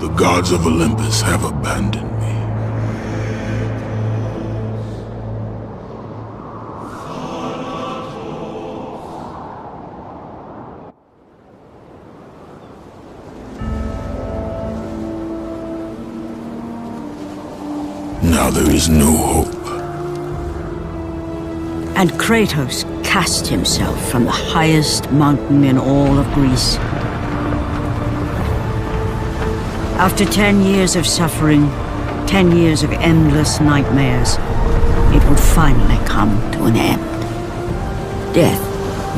The gods of Olympus have abandoned me. Now there is no hope. And Kratos cast himself from the highest mountain in all of Greece. After 10 years of suffering, 10 years of endless nightmares, it would finally come to an end. Death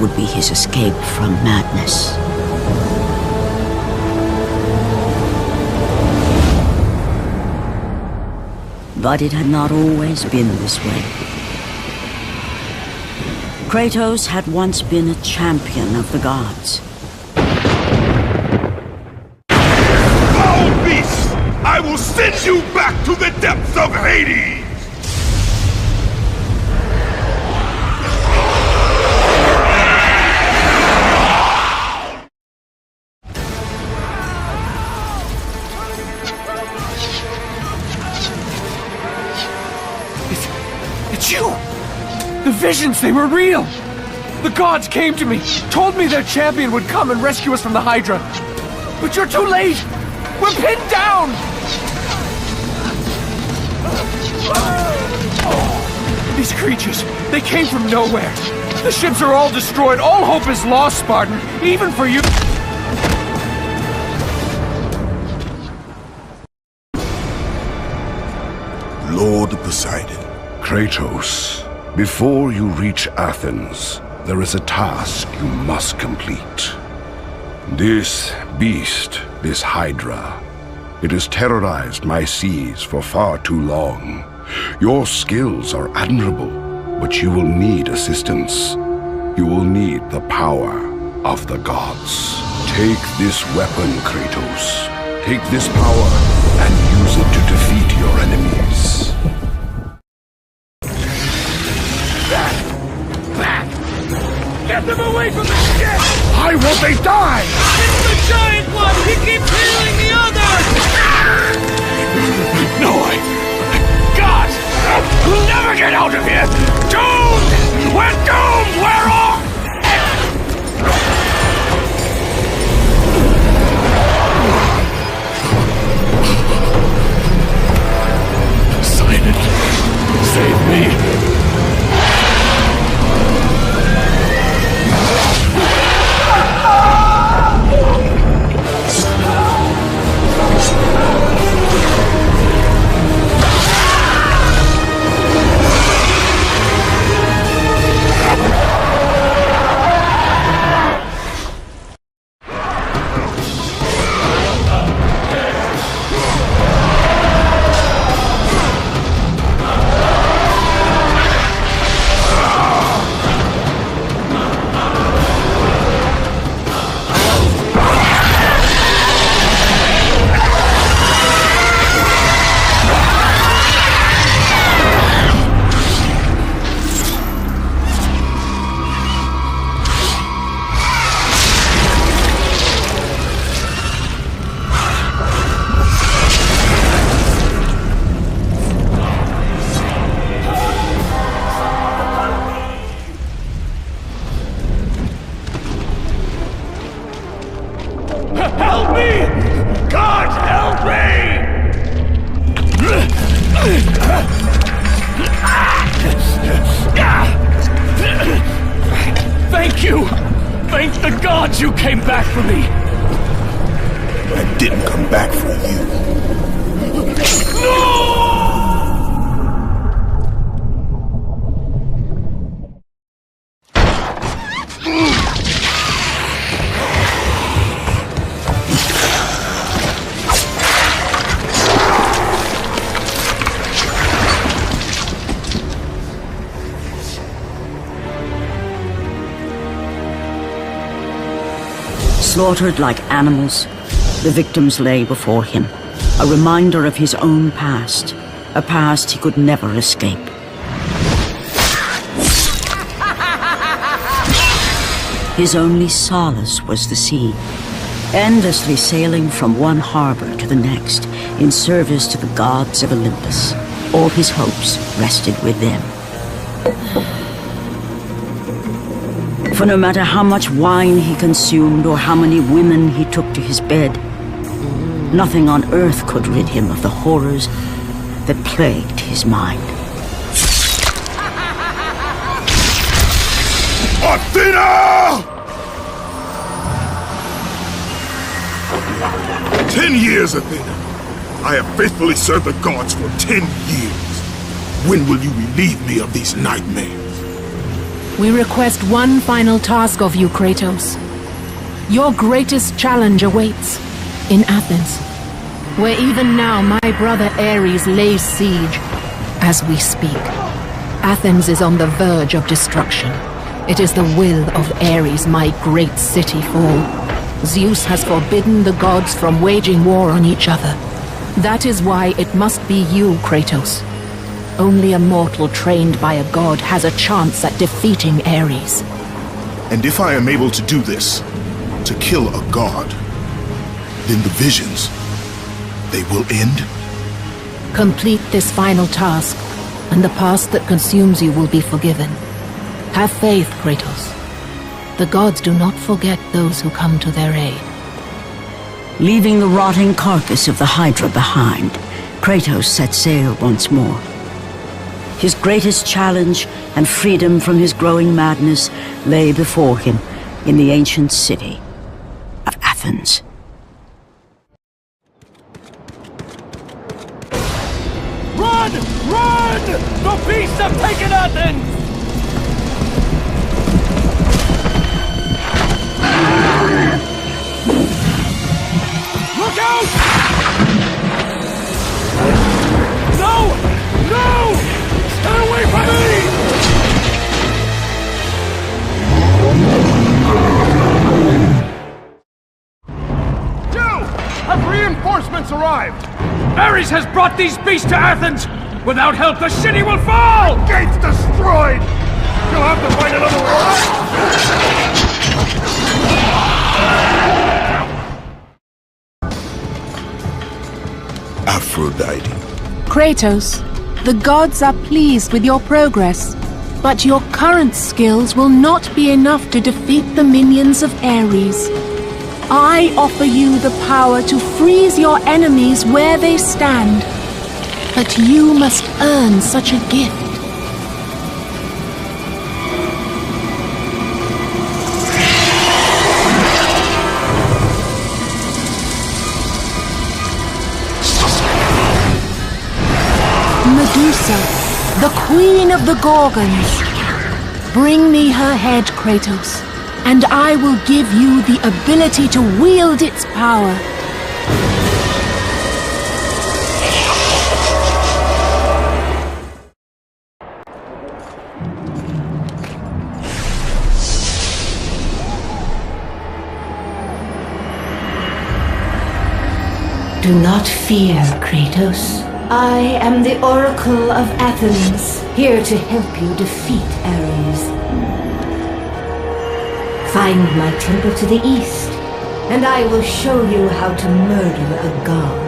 would be his escape from madness. But it had not always been this way. Kratos had once been a champion of the gods. Foul beast! I will send you back to the depths of Hades! It's you! The visions, they were real! The gods came to me, told me their champion would come and rescue us from the Hydra. But you're too late! We're pinned down! These creatures, they came from nowhere. The ships are all destroyed. All hope is lost, Spartan. Even for you. Lord Poseidon. Kratos, before you reach Athens, there is a task you must complete. This beast, this Hydra, it has terrorized my seas for far too long. Your skills are admirable, but you will need assistance. You will need the power of the gods. Take this weapon, Kratos. Take this power and use it to defeat your enemies. Get them away from the ship! Why won't they die? It's the giant one! He keeps healing the others! No, God! We'll never get out of here! Doomed! We're doomed! We're off! Poseidon, save me! Thank you! Thank the gods you came back for me! I didn't come back for you. No! Slaughtered like animals, the victims lay before him, a reminder of his own past, a past he could never escape. His only solace was the sea, endlessly sailing from one harbor to the next in service to the gods of Olympus. All his hopes rested with them. For no matter how much wine he consumed or how many women he took to his bed, nothing on earth could rid him of the horrors that plagued his mind. Athena! 10 years, Athena. I have faithfully served the gods for 10 years. When will you relieve me of these nightmares? We request one final task of you, Kratos. Your greatest challenge awaits in Athens, where even now my brother Ares lays siege as we speak. Athens is on the verge of destruction. It is the will of Ares my great city fall. Zeus has forbidden the gods from waging war on each other. That is why it must be you, Kratos. Only a mortal trained by a god has a chance at defeating Ares. And if I am able to do this, to kill a god, then the visions, they will end? Complete this final task, and the past that consumes you will be forgiven. Have faith, Kratos. The gods do not forget those who come to their aid. Leaving the rotting carcass of the Hydra behind, Kratos set sail once more. His greatest challenge and freedom from his growing madness lay before him in the ancient city of Athens. Run! Run! The beasts have taken Athens! Look out! No! No! Stay away from me! You! Have reinforcements arrived? Ares has brought these beasts to Athens! Without help, the city will fall! Gates destroyed! You'll have to find another way! Aphrodite. Kratos, the gods are pleased with your progress, but your current skills will not be enough to defeat the minions of Ares. I offer you the power to freeze your enemies where they stand, but you must earn such a gift. Medusa, the queen of the Gorgons. Bring me her head, Kratos, and I will give you the ability to wield its power. Do not fear, Kratos. I am the Oracle of Athens, here to help you defeat Ares. Find my temple to the east, and I will show you how to murder a god.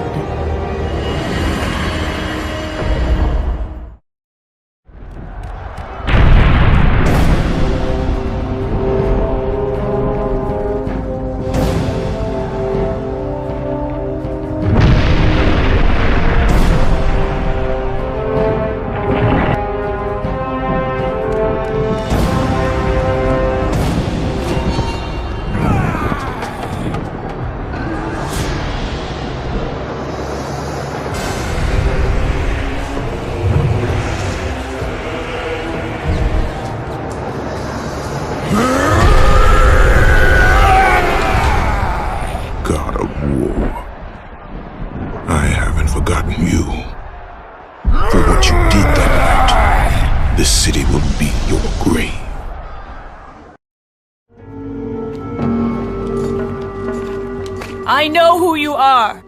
I know who you are.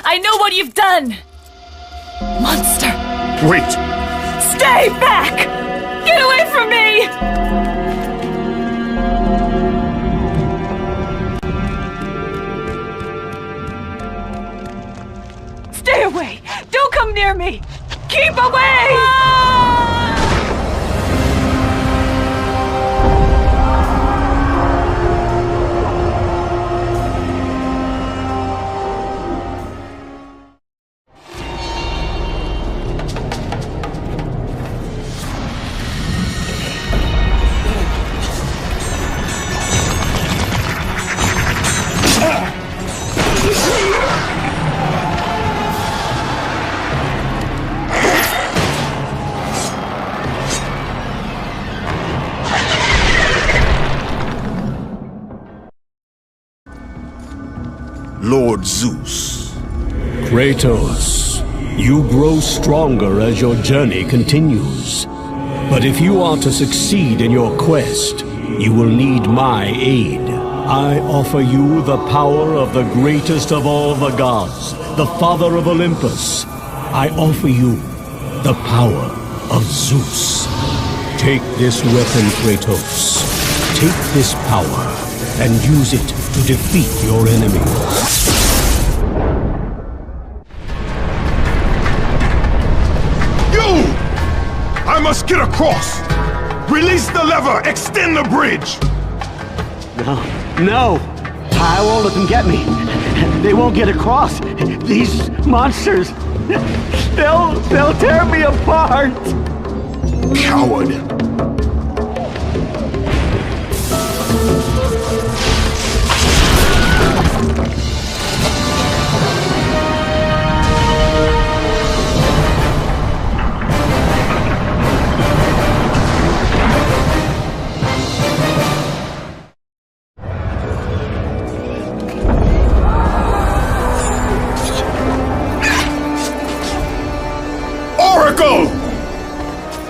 I know what you've done. Monster. Wait! Stay back! Get away from me! Stay away! Don't come near me! Keep away! Lord Zeus. Kratos, you grow stronger as your journey continues. But if you are to succeed in your quest, you will need my aid. I offer you the power of the greatest of all the gods, the father of Olympus. I offer you the power of Zeus. Take this weapon, Kratos. Take this power and use it to defeat your enemies. I must get across! Release the lever! Extend the bridge! No! I won't let them get me. They won't get across. These monsters, they'll tear me apart! Coward!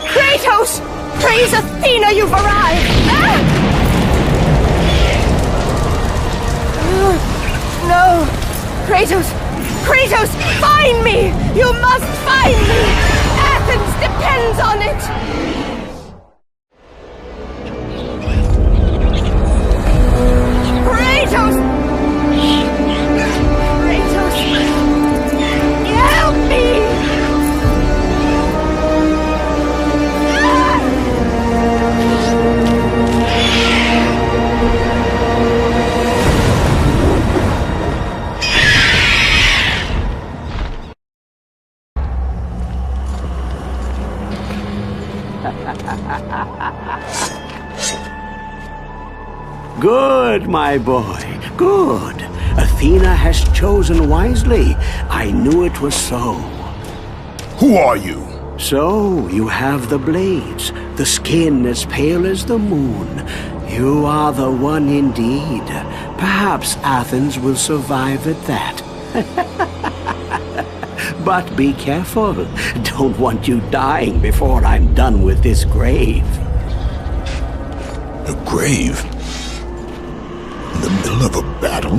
Kratos! Praise Athena, you've arrived! No! Kratos! Kratos, find me! You must find me! Athens depends on it! Kratos! Kratos! Help me! Good, my boy, good. Athena has chosen wisely. I knew it was so. Who are you? So, you have the blades, the skin as pale as the moon. You are the one indeed. Perhaps Athens will survive at that. But be careful. Don't want you dying before I'm done with this grave. A grave? In the middle of a battle?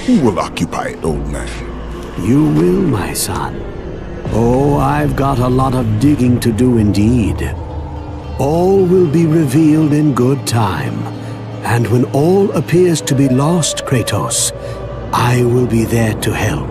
Who will occupy it, old man? You will, my son. Oh, I've got a lot of digging to do indeed. All will be revealed in good time. And when all appears to be lost, Kratos, I will be there to help.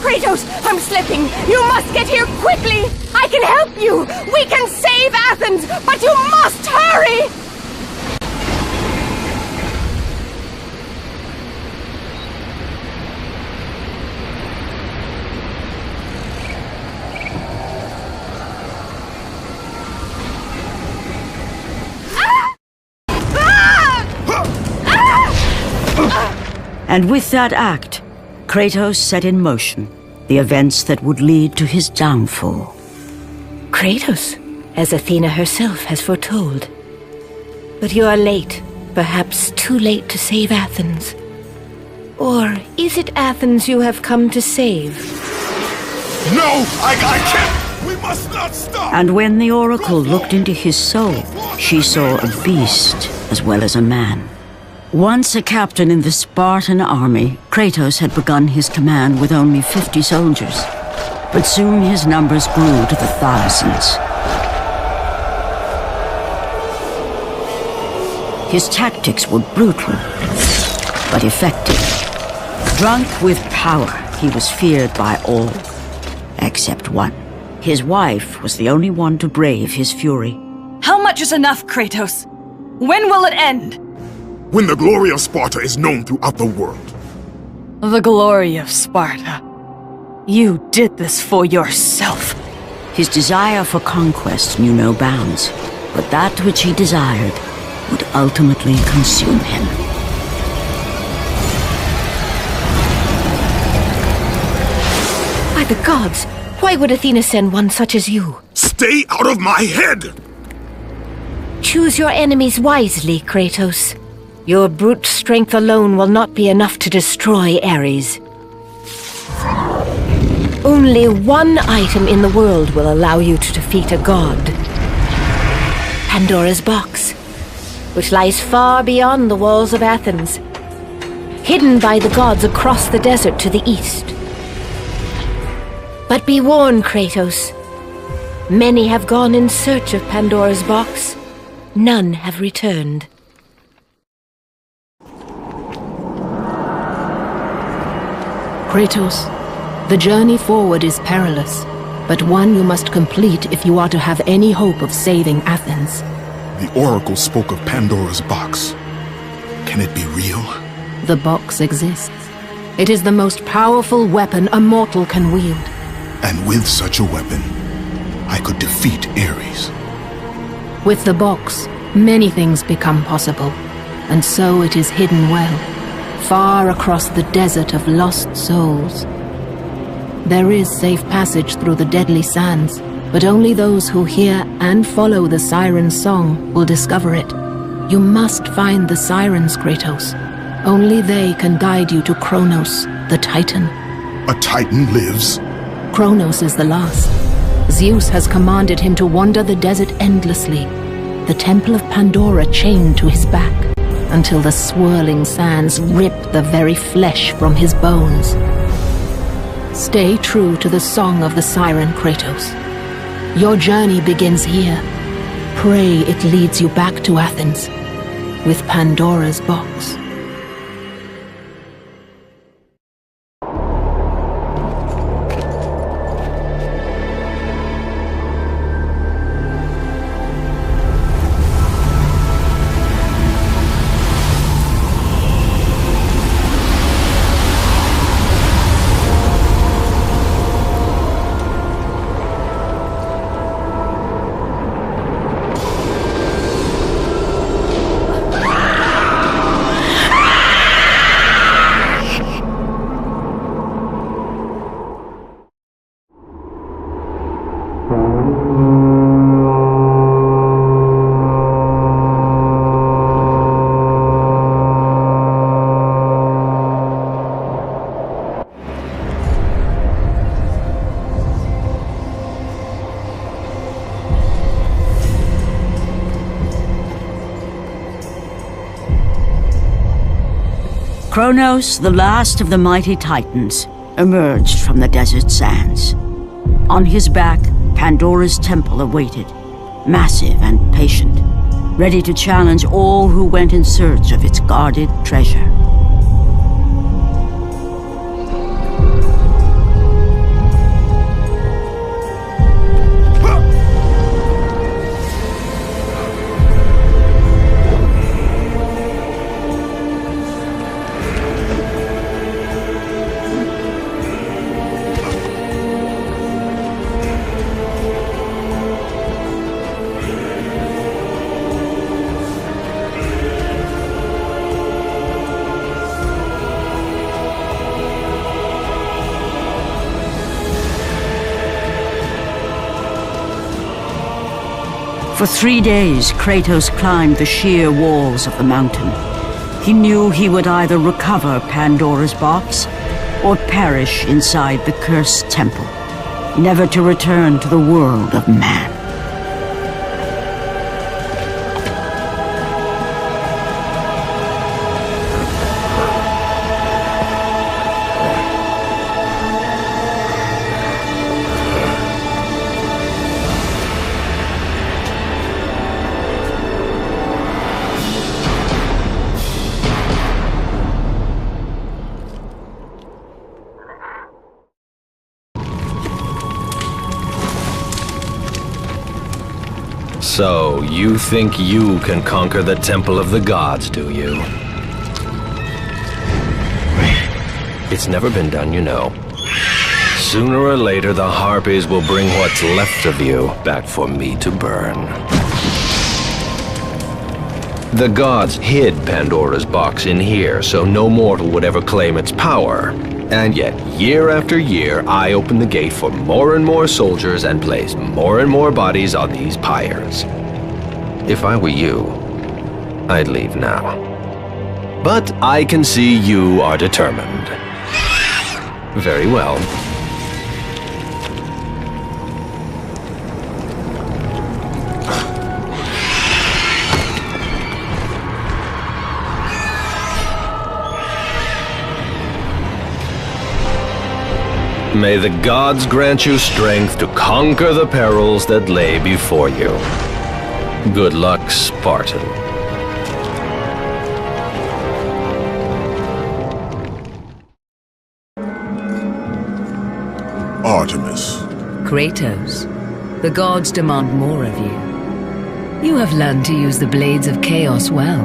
Kratos, I'm slipping! You must get here quickly! I can help you! We can save Athens, but you must hurry! And with that act, Kratos set in motion the events that would lead to his downfall. Kratos, as Athena herself has foretold. But you are late. Perhaps too late to save Athens. Or is it Athens you have come to save? No! I can't! We must not stop! And when the oracle looked into his soul, she saw a beast as well as a man. Once a captain in the Spartan army, Kratos had begun his command with only 50 soldiers. But soon his numbers grew to the thousands. His tactics were brutal, but effective. Drunk with power, he was feared by all, except one. His wife was the only one to brave his fury. How much is enough, Kratos? When will it end? When the glory of Sparta is known throughout the world. The glory of Sparta. You did this for yourself. His desire for conquest knew no bounds, but that which he desired would ultimately consume him. By the gods, why would Athena send one such as you? Stay out of my head! Choose your enemies wisely, Kratos. Your brute strength alone will not be enough to destroy Ares. Only one item in the world will allow you to defeat a god. Pandora's box, which lies far beyond the walls of Athens, hidden by the gods across the desert to the east. But be warned, Kratos. Many have gone in search of Pandora's box. None have returned. Kratos, the journey forward is perilous, but one you must complete if you are to have any hope of saving Athens. The oracle spoke of Pandora's box. Can it be real? The box exists. It is the most powerful weapon a mortal can wield. And with such a weapon, I could defeat Ares. With the box, many things become possible, and so it is hidden well, far across the desert of lost souls. There is safe passage through the deadly sands, but only those who hear and follow the siren's song will discover it. You must find the sirens, Kratos. Only they can guide you to Kronos, the Titan. A Titan lives? Kronos is the last. Zeus has commanded him to wander the desert endlessly, the temple of Pandora chained to his back, until the swirling sands rip the very flesh from his bones. Stay true to the song of the siren, Kratos. Your journey begins here. Pray it leads you back to Athens, with Pandora's box. Kronos, the last of the mighty Titans, emerged from the desert sands. On his back, Pandora's temple awaited, massive and patient, ready to challenge all who went in search of its guarded treasure. For 3 days, Kratos climbed the sheer walls of the mountain. He knew he would either recover Pandora's box or perish inside the cursed temple, never to return to the world of man. So, you think you can conquer the Temple of the Gods, do you? It's never been done, you know. Sooner or later, the Harpies will bring what's left of you back for me to burn. The gods hid Pandora's box in here, so no mortal would ever claim its power. And yet, year after year, I open the gate for more and more soldiers and place more and more bodies on these pyres. If I were you, I'd leave now. But I can see you are determined. Very well. May the gods grant you strength to conquer the perils that lay before you. Good luck, Spartan. Artemis. Kratos, the gods demand more of you. You have learned to use the blades of chaos well,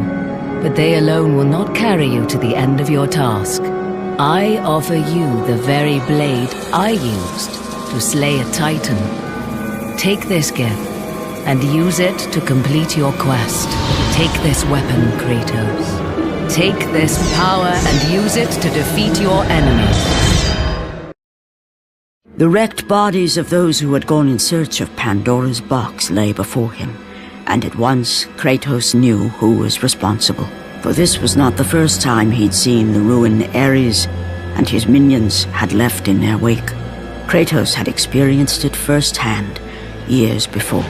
but they alone will not carry you to the end of your task. I offer you the very blade I used to slay a titan. Take this gift and use it to complete your quest. Take this weapon, Kratos. Take this power and use it to defeat your enemies. The wrecked bodies of those who had gone in search of Pandora's box lay before him, and at once Kratos knew who was responsible. For this was not the first time he'd seen the ruin Ares and his minions had left in their wake. Kratos had experienced it firsthand years before.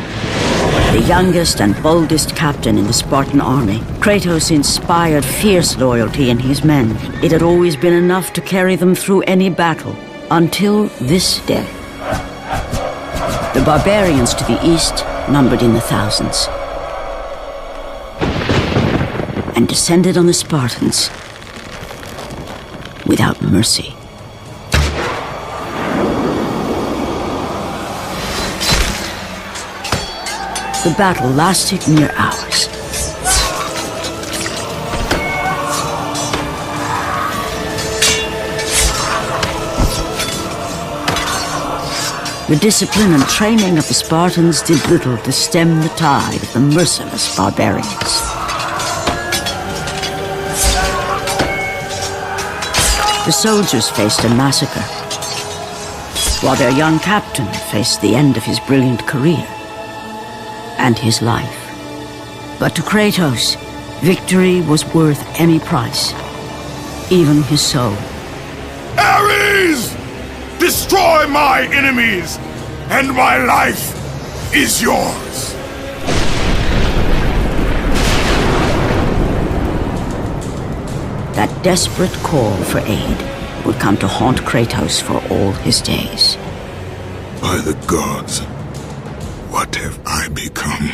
The youngest and boldest captain in the Spartan army, Kratos inspired fierce loyalty in his men. It had always been enough to carry them through any battle, until this day. The barbarians to the east numbered in the thousands, and descended on the Spartans without mercy. The battle lasted near hours. The discipline and training of the Spartans did little to stem the tide of the merciless barbarians. The soldiers faced a massacre, while their young captain faced the end of his brilliant career and his life. But to Kratos, victory was worth any price, even his soul. Ares! Destroy my enemies, and my life is yours! That desperate call for aid would come to haunt Kratos for all his days. By the gods, what have I become?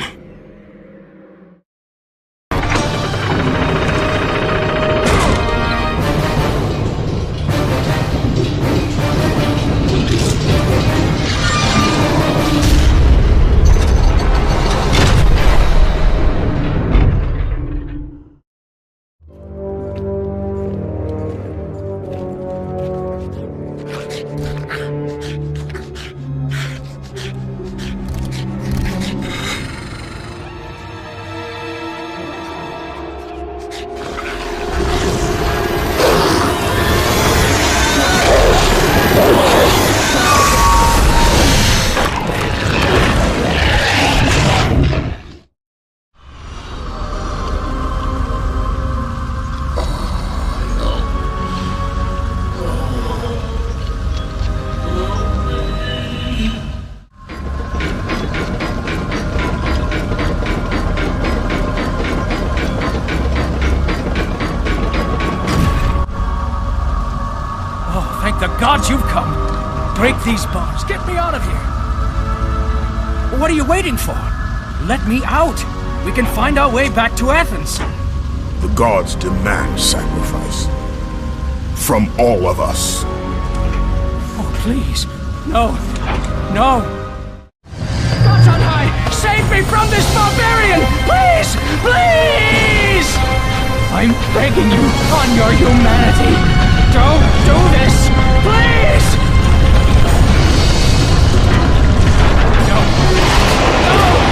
gods, you've come. Break these bonds. Get me out of here. What are you waiting for? Let me out. We can find our way back to Athens. The gods demand sacrifice. From all of us. Oh, please. No. No. Gods on high, save me from this barbarian! Please! Please! I'm begging you on your humanity. Don't do this! Please! No. No!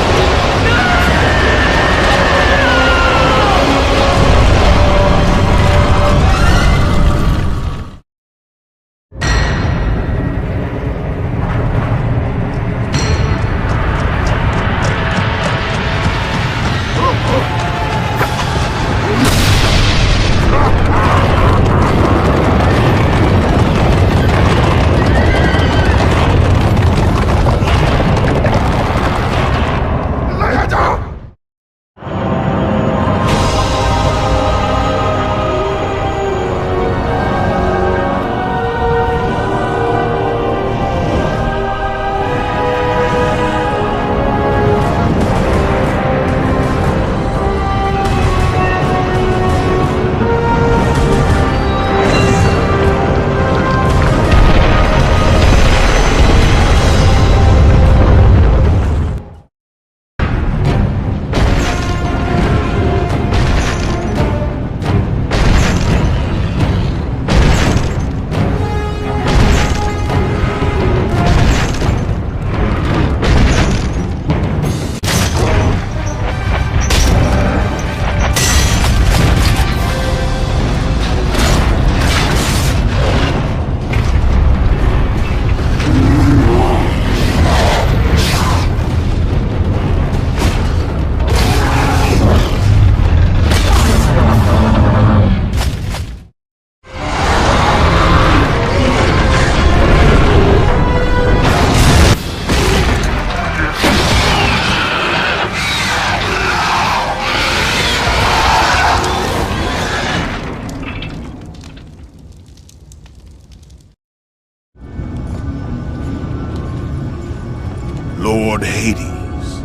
Lord Hades.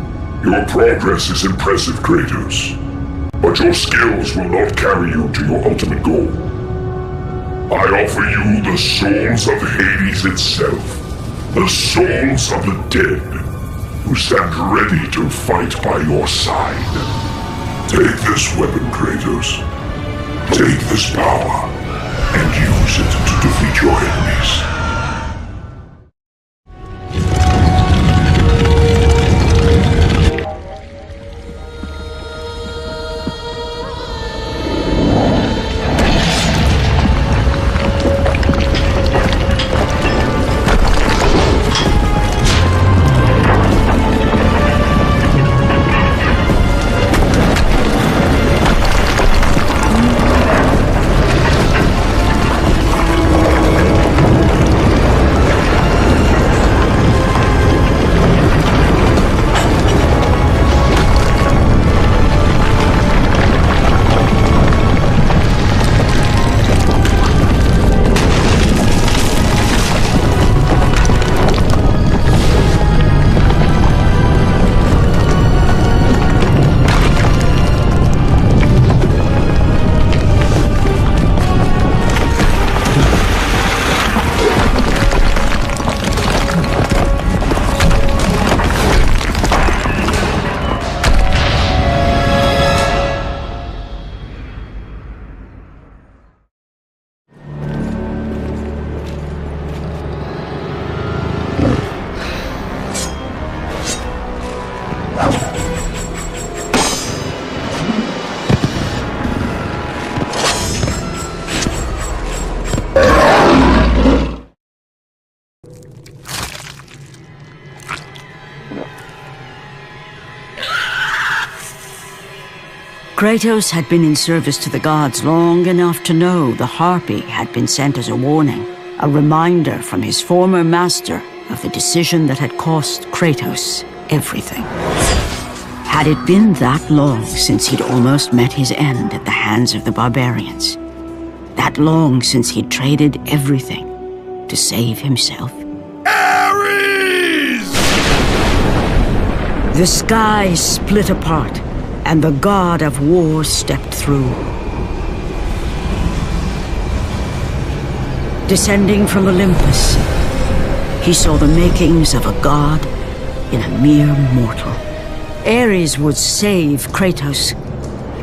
Your progress is impressive, Kratos. But your skills will not carry you to your ultimate goal. I offer you the souls of Hades itself. The souls of the dead, who stand ready to fight by your side. Take this weapon, Kratos. Take this power, and use it to defeat your enemies. Kratos had been in service to the gods long enough to know the Harpy had been sent as a warning, a reminder from his former master of the decision that had cost Kratos everything. Had it been that long since he'd almost met his end at the hands of the barbarians? That long since he'd traded everything to save himself. Ares! The sky split apart, and the god of war stepped through. Descending from Olympus, he saw the makings of a god in a mere mortal. Ares would save Kratos.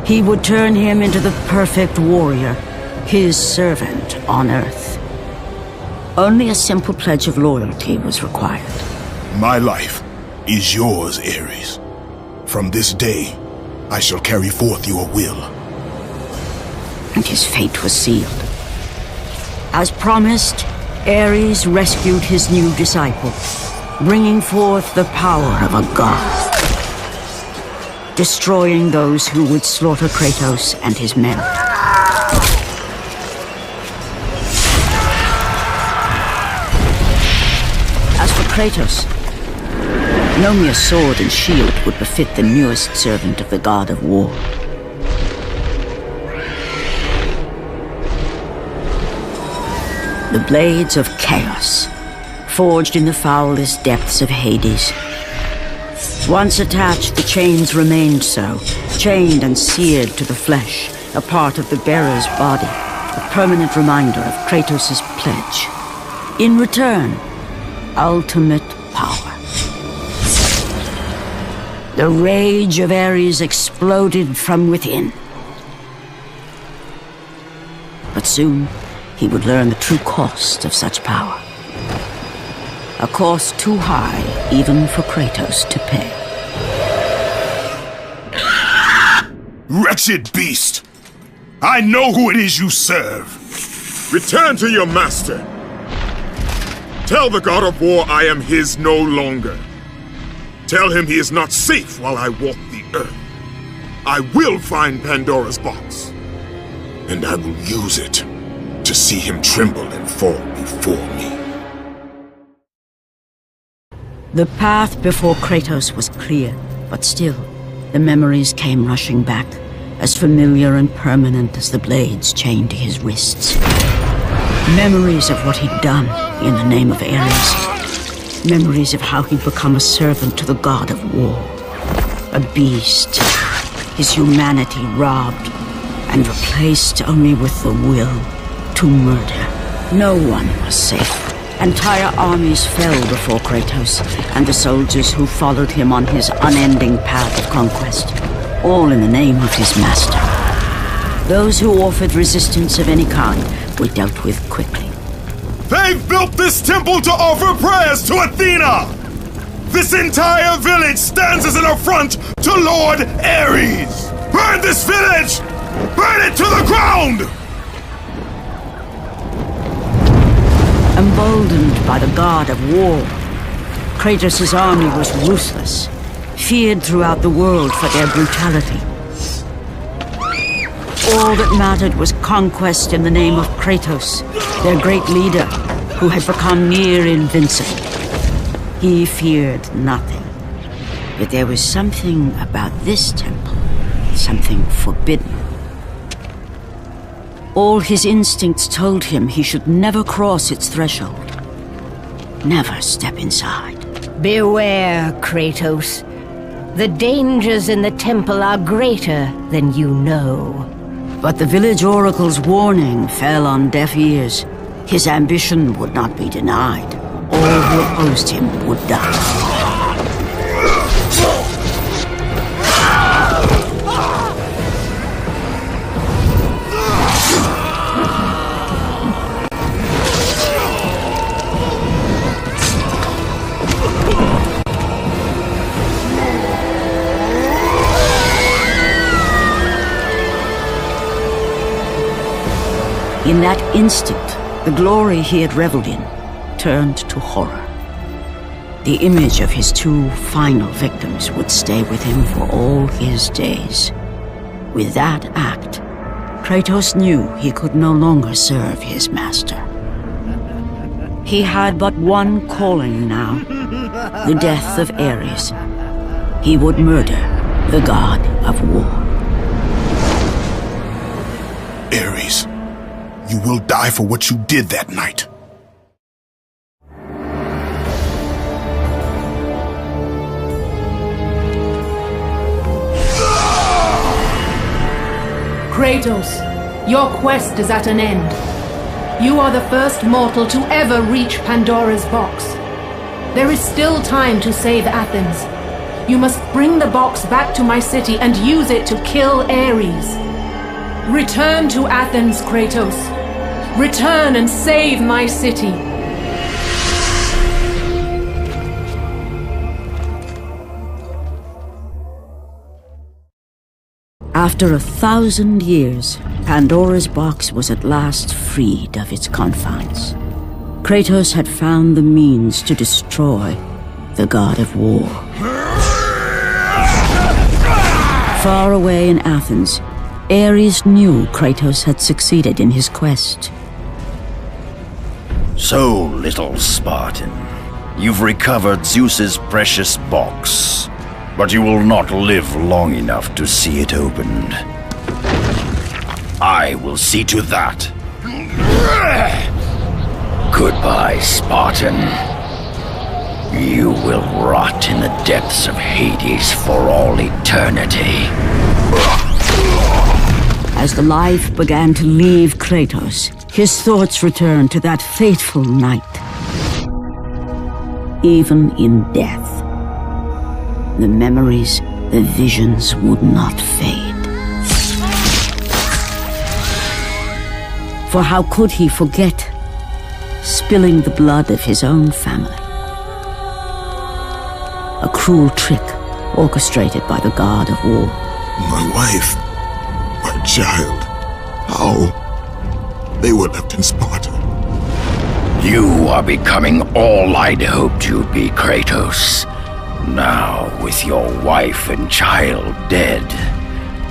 He would turn him into the perfect warrior, his servant on Earth. Only a simple pledge of loyalty was required. My life is yours, Ares. From this day, I shall carry forth your will. And his fate was sealed. As promised, Ares rescued his new disciple, bringing forth the power of a god, destroying those who would slaughter Kratos and his men. As for Kratos, no mere sword and shield would befit the newest servant of the god of war. The blades of chaos, forged in the foulest depths of Hades. Once attached, the chains remained so, chained and seared to the flesh, a part of the bearer's body, a permanent reminder of Kratos' pledge. In return, ultimate power. The rage of Ares exploded from within. But soon, he would learn the true cost of such power. A cost too high even for Kratos to pay. Wretched beast! I know who it is you serve. Return to your master. Tell the god of war I am his no longer. Tell him he is not safe while I walk the earth. I will find Pandora's box, and I will use it to see him tremble and fall before me. The path before Kratos was clear, but still, the memories came rushing back, as familiar and permanent as the blades chained to his wrists. Memories of what he'd done in the name of Ares. Memories of how he'd become a servant to the god of war. A beast, his humanity robbed and replaced only with the will to murder. No one was safe. Entire armies fell before Kratos and the soldiers who followed him on his unending path of conquest, all in the name of his master. Those who offered resistance of any kind were dealt with quickly. They've built this temple to offer prayers to Athena! This entire village stands as an affront to Lord Ares! Burn this village! Burn it to the ground! Emboldened by the god of war, Kratos' army was ruthless, feared throughout the world for their brutality. All that mattered was conquest in the name of Kratos, their great leader, who had become near invincible. He feared nothing. Yet there was something about this temple, something forbidden. All his instincts told him he should never cross its threshold. Never step inside. Beware, Kratos. The dangers in the temple are greater than you know. But the village oracle's warning fell on deaf ears. His ambition would not be denied. All who opposed him would die. In that instant, the glory he had reveled in turned to horror. The image of his two final victims would stay with him for all his days. With that act, Kratos knew he could no longer serve his master. He had but one calling now, the death of Ares. He would murder the god of war. Ares, you will die for what you did that night. Kratos, your quest is at an end. You are the first mortal to ever reach Pandora's box. There is still time to save Athens. You must bring the box back to my city and use it to kill Ares. Return to Athens, Kratos. Return and save my city. After 1,000 years, Pandora's box was at last freed of its confines. Kratos had found the means to destroy the god of war. Far away in Athens, Ares knew Kratos had succeeded in his quest. So, little Spartan, you've recovered Zeus's precious box, but you will not live long enough to see it opened. I will see to that. Goodbye, Spartan. You will rot in the depths of Hades for all eternity. As the life began to leave Kratos, his thoughts returned to that fateful night. Even in death, the memories, the visions would not fade. For how could he forget spilling the blood of his own family? A cruel trick orchestrated by the god of war. My wife, my child, how? They were left in Sparta. You are becoming all I'd hoped you'd be, Kratos. Now, with your wife and child dead,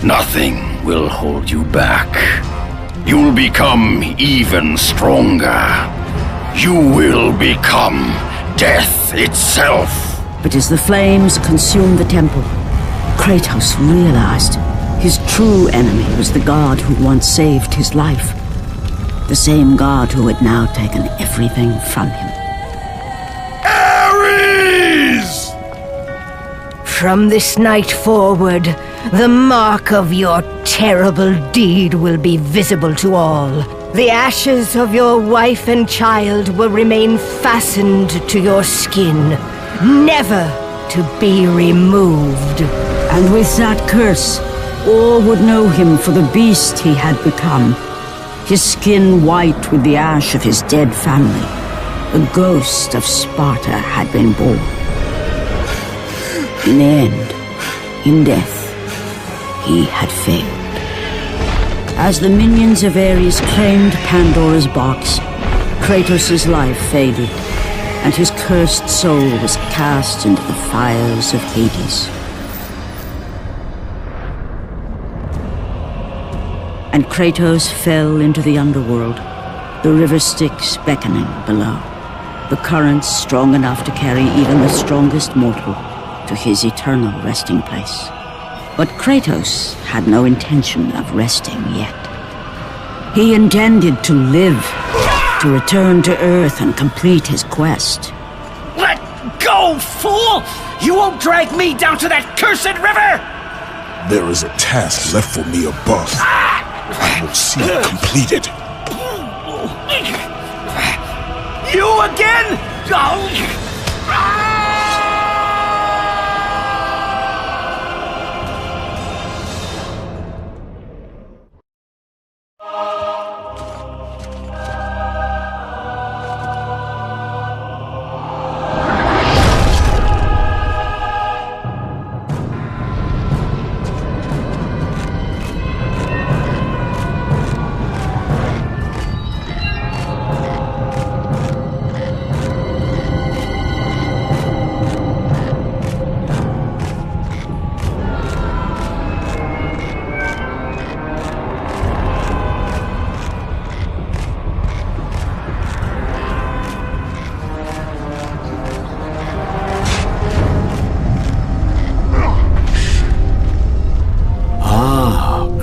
nothing will hold you back. You'll become even stronger. You will become death itself. But as the flames consumed the temple, Kratos realized his true enemy was the god who once saved his life. The same god who had now taken everything from him. Ares! From this night forward, the mark of your terrible deed will be visible to all. The ashes of your wife and child will remain fastened to your skin, never to be removed. And with that curse, all would know him for the beast he had become. His skin white with the ash of his dead family. The ghost of Sparta had been born. In the end, in death, he had failed. As the minions of Ares claimed Pandora's box, Kratos' life faded, and his cursed soul was cast into the fires of Hades. And Kratos fell into the underworld, the river Styx beckoning below, the currents strong enough to carry even the strongest mortal to his eternal resting place. But Kratos had no intention of resting yet. He intended to live, to return to Earth and complete his quest. Let go, fool! You won't drag me down to that cursed river! There is a task left for me above. I will see it completed. You again?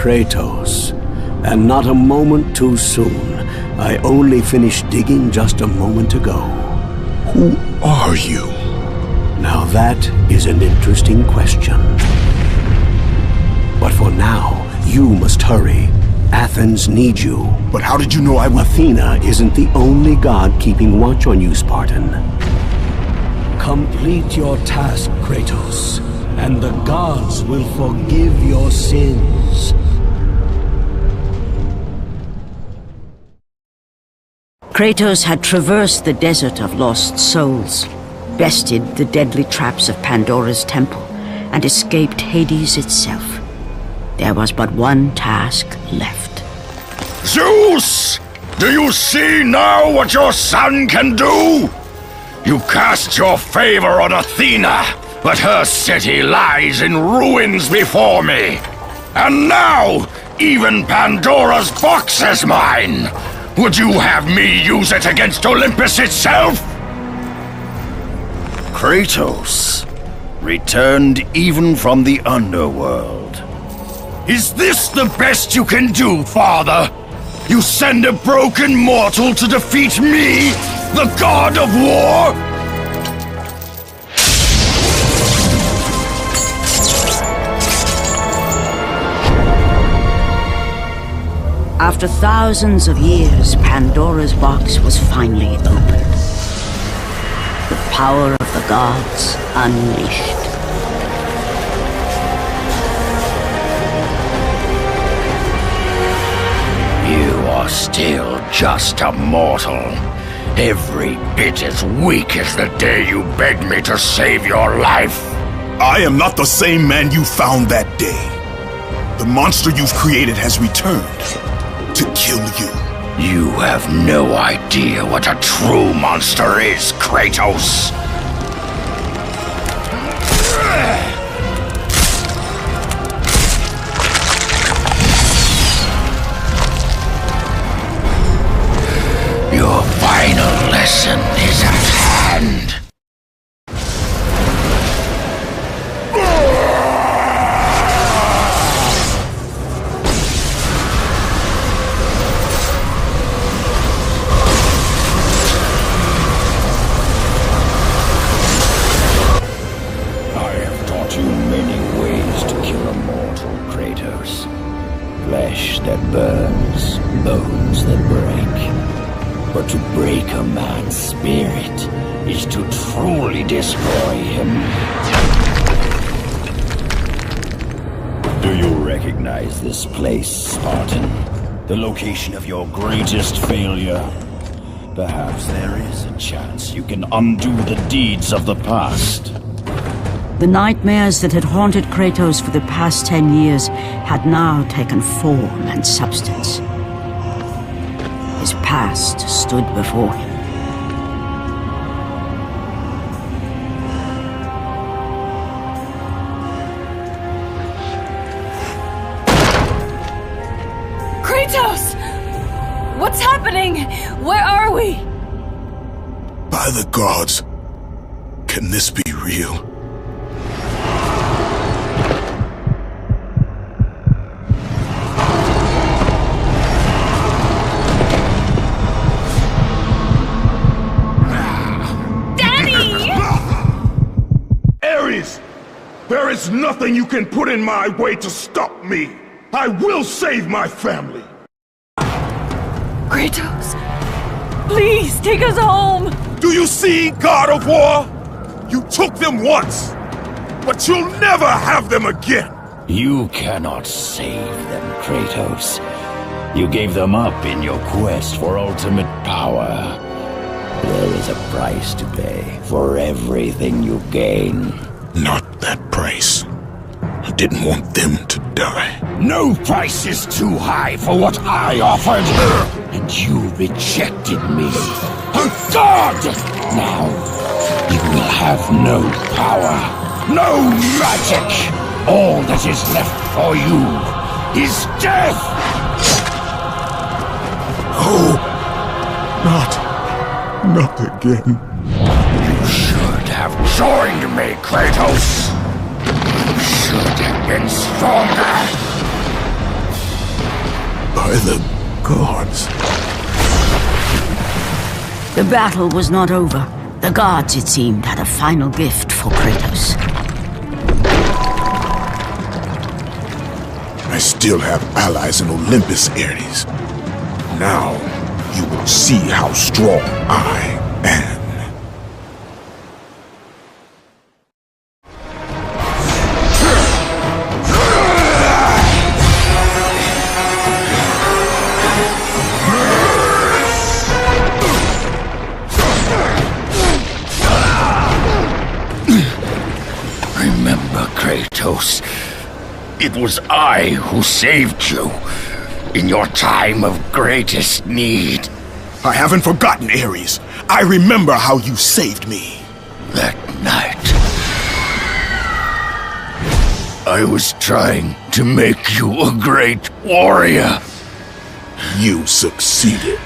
Kratos, and not a moment too soon. I only finished digging just a moment ago. Who are you? Now that is an interesting question. But for now, you must hurry. Athens need you. But how did you know I would? Athena isn't the only god keeping watch on you, Spartan. Complete your task, Kratos, and the gods will forgive your sins. Kratos had traversed the desert of lost souls, bested the deadly traps of Pandora's temple, and escaped Hades itself. There was but one task left. Zeus! Do you see now what your son can do? You cast your favor on Athena, but her city lies in ruins before me. And now, even Pandora's box is mine! Would you have me use it against Olympus itself? Kratos, returned even from the underworld. Is this the best you can do, father? You send a broken mortal to defeat me, the god of war? After thousands of years, Pandora's box was finally opened. The power of the gods unleashed. You are still just a mortal. Every bit as weak as the day you begged me to save your life. I am not the same man you found that day. The monster you've created has returned to kill you. You have no idea what a true monster is, Kratos. Your final lesson is at hand. Flesh that burns, bones that break. But to break a man's spirit is to truly destroy him. Do you recognize this place, Spartan? The location of your greatest failure? Perhaps there is a chance you can undo the deeds of the past. The nightmares that had haunted Kratos for the past 10 years had now taken form and substance. His past stood before him. Kratos! What's happening? Where are we? By the gods, can this be real? There is nothing you can put in my way to stop me. I will save my family. Kratos, please take us home. Do you see, God of War? You took them once, but you'll never have them again. You cannot save them, Kratos. You gave them up in your quest for ultimate power. There is a price to pay for everything you gain. Not that price. I didn't want them to die. No price is too high for what I offered. And you rejected me. A god! Now, you will have no power, no magic. All that is left for you is death! Oh, not again. You should have joined me, Kratos. You should have been stronger. By the gods. The battle was not over. The gods, it seemed, had a final gift for Kratos. I still have allies in Olympus, Ares. Now, you will see how strong I am. Remember, Kratos, it was I who saved you in your time of greatest need. I haven't forgotten, Ares. I remember how you saved me. That night, I was trying to make you a great warrior. You succeeded.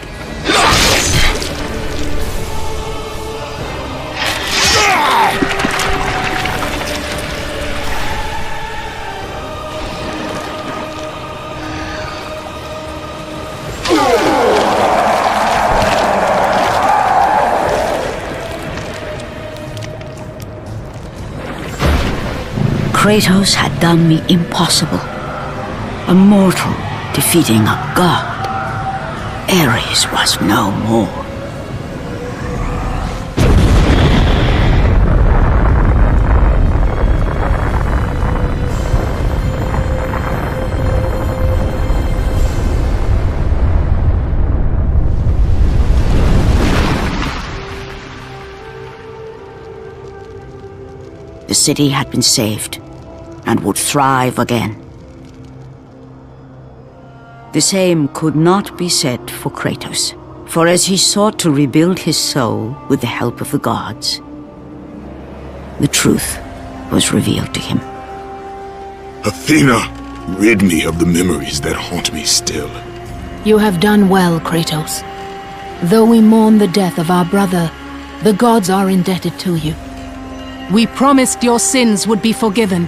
Kratos had done me impossible. A mortal defeating a god. Ares was no more. The city had been saved and would thrive again. The same could not be said for Kratos, for as he sought to rebuild his soul with the help of the gods, the truth was revealed to him. Athena, rid me of the memories that haunt me still. You have done well, Kratos. Though we mourn the death of our brother, the gods are indebted to you. We promised your sins would be forgiven,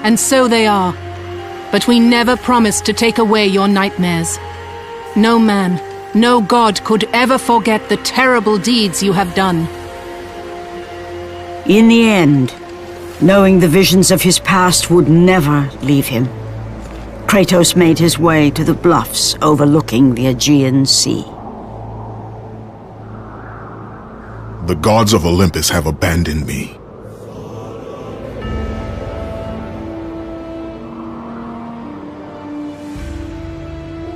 and so they are. But we never promised to take away your nightmares. No man, no god could ever forget the terrible deeds you have done. In the end, knowing the visions of his past would never leave him, Kratos made his way to the bluffs overlooking the Aegean Sea. The gods of Olympus have abandoned me.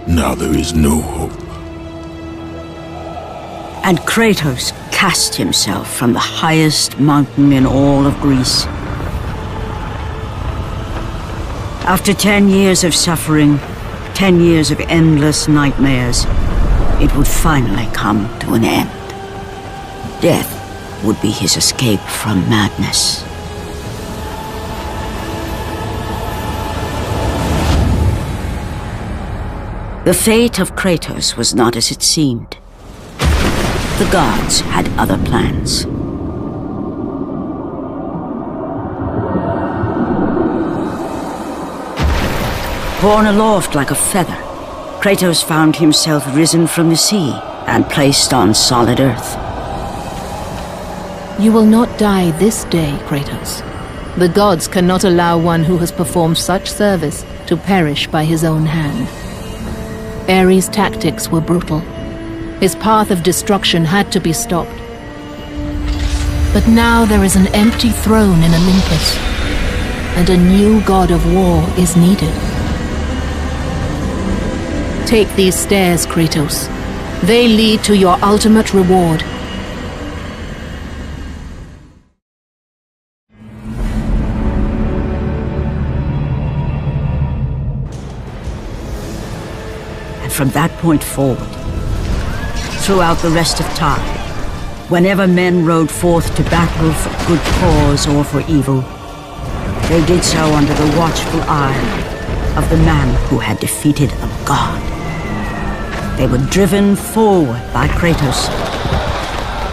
Now there is no hope. And Kratos cast himself from the highest mountain in all of Greece. After 10 years of suffering, 10 years of endless nightmares, it would finally come to an end. Death would be his escape from madness. The fate of Kratos was not as it seemed. The gods had other plans. Borne aloft like a feather, Kratos found himself risen from the sea and placed on solid earth. You will not die this day, Kratos. The gods cannot allow one who has performed such service to perish by his own hand. Ares' tactics were brutal. His path of destruction had to be stopped. But now there is an empty throne in Olympus, and a new god of war is needed. Take these stairs, Kratos. They lead to your ultimate reward. From that point forward, throughout the rest of time, whenever men rode forth to battle for good cause or for evil, they did so under the watchful eye of the man who had defeated a god. They were driven forward by Kratos,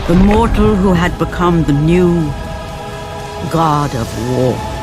the mortal who had become the new god of war.